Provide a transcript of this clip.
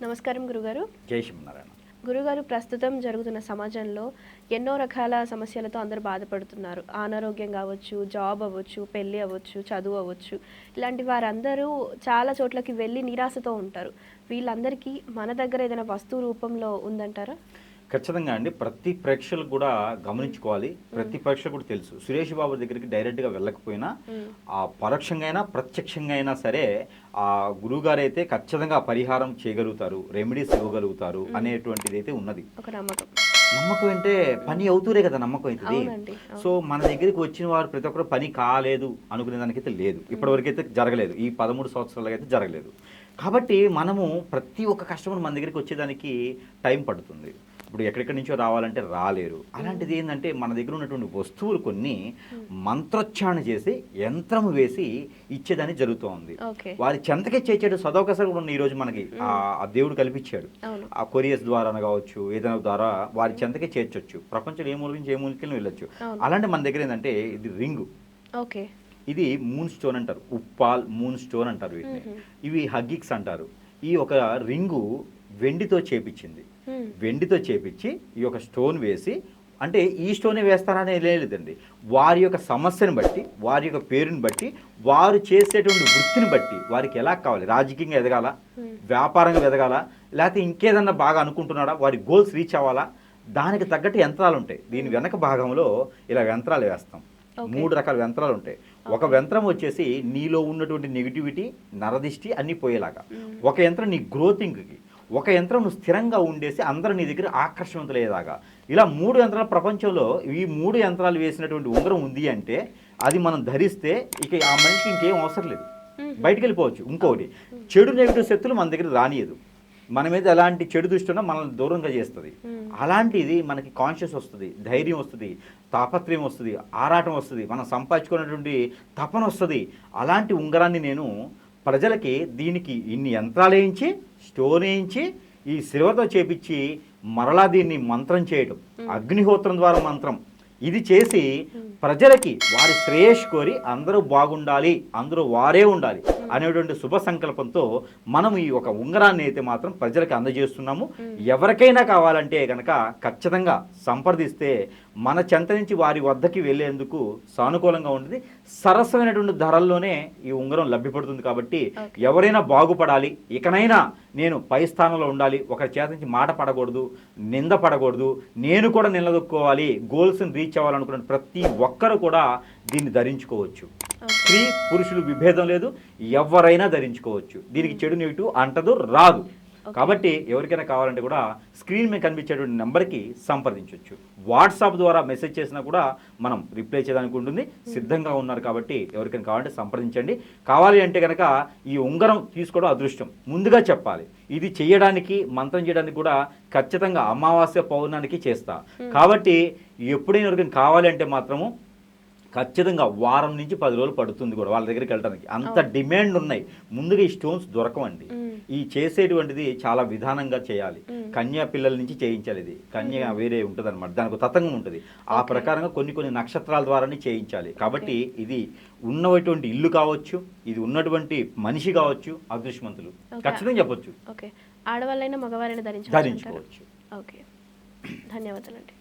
నమస్కారం గురుగారు. జై శ్రీమన్నారాయణ. గురుగారు, ప్రస్తుతం జరుగుతున్న సమాజంలో ఎన్నో రకాల సమస్యలతో అందరూ బాధపడుతున్నారు. అనారోగ్యం కావచ్చు, జాబ్ అవ్వచ్చు, పెళ్ళి అవ్వచ్చు, చదువు అవ్వచ్చు. ఇలాంటి వారందరూ చాలా చోట్లకి వెళ్ళి నిరాశతో ఉంటారు. వీళ్ళందరికీ మన దగ్గర ఏదైనా వస్తువు రూపంలో ఉందంటారా? ఖచ్చితంగా అండి. ప్రతి ప్రేక్షకులు కూడా గమనించుకోవాలి. ప్రతి ప్రేక్షకులు కూడా తెలుసు, సురేష్ బాబు దగ్గరికి డైరెక్ట్గా వెళ్ళకపోయినా ఆ పరోక్షంగా అయినా ప్రత్యక్షంగా అయినా సరే ఆ గురువుగారు అయితే ఖచ్చితంగా పరిహారం చేయగలుగుతారు, రెమెడీస్ ఇవ్వగలుగుతారు అనేటువంటిది అయితే ఉన్నది. ఒక నమ్మకం. నమ్మకం అంటే పని అవుతూరే కదా నమ్మకం అవుతుంది. సో మన దగ్గరికి వచ్చిన వారు ప్రతి ఒక్కరు పని కాలేదు అనుకునే దానికైతే లేదు, ఇప్పటివరకైతే జరగలేదు, ఈ 13 సంవత్సరాలుగా అయితే జరగలేదు. కాబట్టి మనము ప్రతి ఒక్క కస్టమర్ మన దగ్గరికి వచ్చేదానికి టైం పడుతుంది. ఇప్పుడు ఎక్కడెక్కడి నుంచో రావాలంటే రాలేరు. అలాంటిది ఏంటంటే మన దగ్గర ఉన్నటువంటి వస్తువులు కొన్ని మంత్రోచ్చారణ చేసి యంత్రం వేసి ఇచ్చేదాన్ని జరుగుతూ ఉంది. వారి చెంతకే చేర్చేట సదవకాశాలు కూడా ఈరోజు మనకి ఆ దేవుడు కల్పించాడు. ఆ కొరియర్స్ ద్వారా కావచ్చు, ఏదైనా ద్వారా వారి చెంతకే చేర్చొచ్చు. ప్రపంచంలో ఏ మూల నుంచి ఏ మూలకి వెళ్ళొచ్చు. అలాంటి మన దగ్గర ఏంటంటే ఇది రింగు, ఇది మూన్ స్టోన్ అంటారు, ఉప్పాల్ మూన్ స్టోన్ అంటారు వీటిని. ఇవి హగ్గిక్స్ అంటారు. ఈ ఒక రింగు వెండితో చేపించింది. వెండితో చేపించి ఈ యొక్క స్టోన్ వేసి, అంటే ఈ స్టోనే వేస్తారనే లేదండి, వారి యొక్క సమస్యను బట్టి, వారి యొక్క పేరుని బట్టి, వారు చేసేటువంటి వృత్తిని బట్టి, వారికి ఎలా కావాలి, రాజకీయంగా ఎదగాల, వ్యాపారంగా ఎదగాల, లేకపోతే ఇంకేదన్నా బాగా అనుకుంటున్నాడా, వారి గోల్స్ రీచ్ అవ్వాలా, దానికి తగ్గట్టు యంత్రాలు ఉంటాయి. దీని వెనక భాగంలో ఇలా యంత్రాలు వేస్తాం. 3 రకాల యంత్రాలు ఉంటాయి. ఒక యంత్రం వచ్చేసి నీలో ఉన్నటువంటి నెగిటివిటీ, నరదిష్టి అన్నీ పోయేలాగా, ఒక యంత్రం నీ గ్రోతింగ్కి, ఒక యంత్రం నువ్వు స్థిరంగా ఉండేసి అందరూ నీ దగ్గర ఆకర్షవంతులయ్యేలాగా, ఇలా 3 యంత్రాల ప్రపంచంలో ఈ 3 యంత్రాలు వేసినటువంటి ఉంగరం ఉంది అంటే అది మనం ధరిస్తే ఇక ఆ మనిషికి ఇంకేం అవసరం లేదు, బయటికి వెళ్ళిపోవచ్చు. ఇంకొకటి, చెడు నెగిటివ్ శక్తులు మన దగ్గర రానియదు. మన మీద ఎలాంటి చెడు దృష్టి ఉన్నా మనల్ని దూరంగా చేస్తుంది. అలాంటిది మనకి కాన్షియస్ వస్తుంది, ధైర్యం వస్తుంది, తాపత్రయం వస్తుంది, ఆరాటం వస్తుంది, మనం సంపాదించుకున్నటువంటి తపన వస్తుంది. అలాంటి ఉంగరాన్ని నేను ప్రజలకి దీనికి ఇన్ని యంత్రాలు వేయించి, స్టోన్ వేయించి, ఈ సిల్వర్తో చేపించి మరలా దీన్ని మంత్రం చేయటం, అగ్నిహోత్రం ద్వారా మంత్రం ఇది చేసి ప్రజలకి వారి శ్రేయస్ కోరి అందరూ బాగుండాలి, అందరూ వారే ఉండాలి అనేటువంటి శుభ సంకల్పంతో మనం ఈ ఒక ఉంగరాన్ని అయితే మాత్రం ప్రజలకి అందజేస్తున్నాము. ఎవరికైనా కావాలంటే కనుక ఖచ్చితంగా సంప్రదిస్తే మన చెంత నుంచి వారి వద్దకి వెళ్ళేందుకు సానుకూలంగా ఉంటుంది. సరసమైనటువంటి ధరల్లోనే ఈ ఉంగరం లభ్యపడుతుంది. కాబట్టి ఎవరైనా బాగుపడాలి, ఇకనైనా నేను పై స్థానంలో ఉండాలి, ఒకరి చేత నుంచి మాట పడకూడదు, నింద పడకూడదు, నేను కూడా నిలదొక్కోవాలి, గోల్స్ని రీచ్ అవ్వాలనుకున్న ప్రతి ఒక్కరు కూడా దీన్ని ధరించుకోవచ్చు. స్త్రీ పురుషులు విభేదం లేదు, ఎవరైనా ధరించుకోవచ్చు. దీనికి చెడు నెగిటివ్ అంటదు, రాదు. కాబట్టి ఎవరికైనా కావాలంటే కూడా స్క్రీన్ మీద కనిపించేటువంటి నెంబర్కి సంప్రదించవచ్చు. వాట్సాప్ ద్వారా మెసేజ్ చేసినా కూడా మనం రిప్లై చేయడానికి ఉంటుంది, సిద్ధంగా ఉన్నారు. కాబట్టి ఎవరికైనా కావాలంటే సంప్రదించండి. కావాలి అంటే కనుక ఈ ఉంగరం తీసుకోవడం అదృష్టం ముందుగా చెప్పాలి. ఇది చేయడానికి, మంత్రం చేయడానికి కూడా ఖచ్చితంగా అమావాస్య పౌర్ణానికి చేస్తా. కాబట్టి ఎప్పుడైనా ఎవరికైనా కావాలి అంటే మాత్రము ఖచ్చితంగా వారం నుంచి 10 రోజులు పడుతుంది కూడా వాళ్ళ దగ్గరికి వెళ్ళడానికి, అంత డిమాండ్ ఉన్నాయి. ముందుగా ఈ స్టోన్స్ దొరకవండి. ఈ చేసేటువంటిది చాలా విధానంగా చేయాలి. కన్యా పిల్లల నుంచి చేయించాలి. ఇది కన్య వేరే ఉంటుంది అనమాట, దానికి తతంగం ఉంటుంది. ఆ ప్రకారంగా కొన్ని నక్షత్రాల ద్వారానే చేయించాలి. కాబట్టి ఇది ఉన్నటువంటి ఇల్లు కావచ్చు, ఇది ఉన్నటువంటి మనిషి కావచ్చు, అదృష్టవంతులు ఖచ్చితంగా చెప్పొచ్చు. ఆడవాళ్ళైనా మగవారైనా ధరించుకోవచ్చు. ఓకే, ధన్యవాదాలండి.